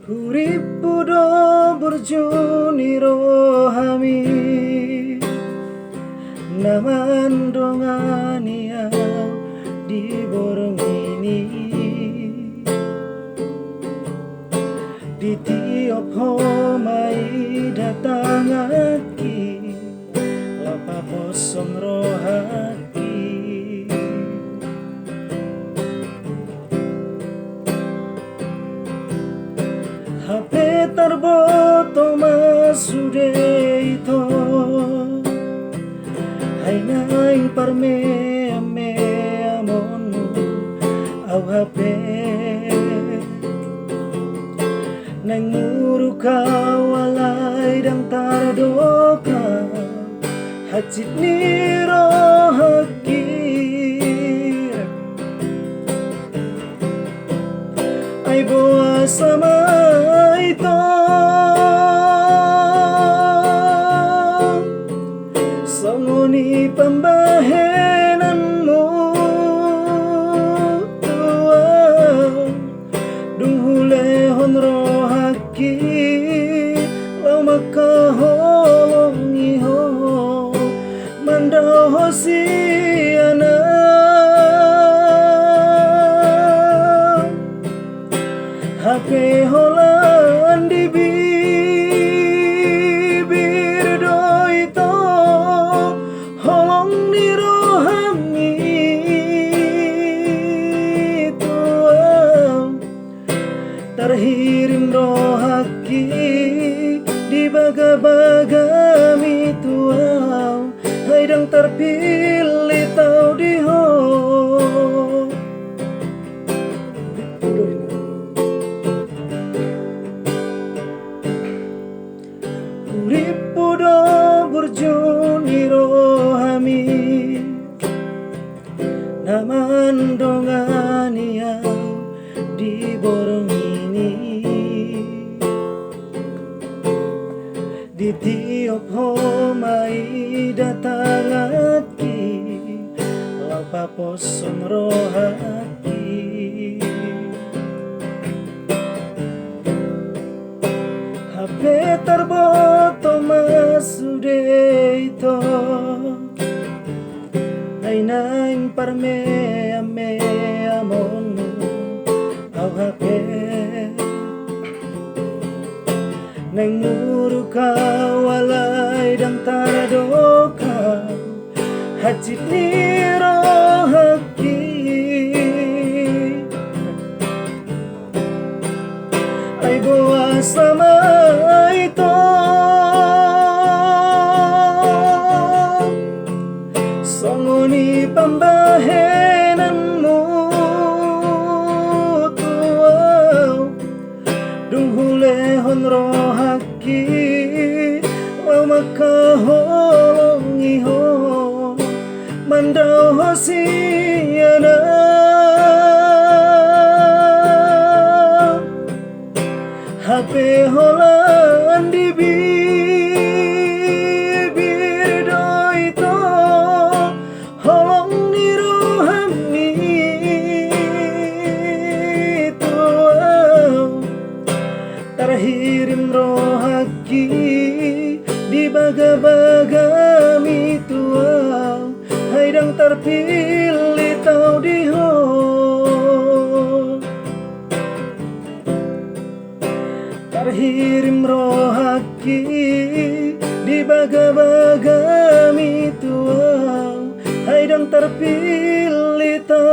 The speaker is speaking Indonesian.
Urip pudo burjuni rohami naman dongani di borong ini di tiap homai datang aki lapa kosong rohati HP terboto masude ito ay naing parme ame amonu au HP nanguru ka walay dang taradoka hajit niro hakir ay buwa sama ito sangoni pambahenan mo dunghulehon rohaki lau makahong iho mandaw hosiana hake holan di bibir doito holong di rohami tuau terhirim rohaki di baga-bagami tuau haidang terpilih tau diho urip pudo burjuni rohami naman dongani di borong ini di tiap homai datang aki lapa poson rohati HP terboto masude ito ay naing parme ame amonu au HP nanguru ka walay dang taradoka hajit niro haki ay buwa sama ito sangoni pambahenan mo tuaw dunghulehon rohaki lau makahong iho mandaw hosiana HP holan di bibir doito holong di rohami tuau terhirim rohaki di baga-bagami tuau haidang terpilih tau diho terhirim rohaki di baga-bagami tuau haidang terpilih tau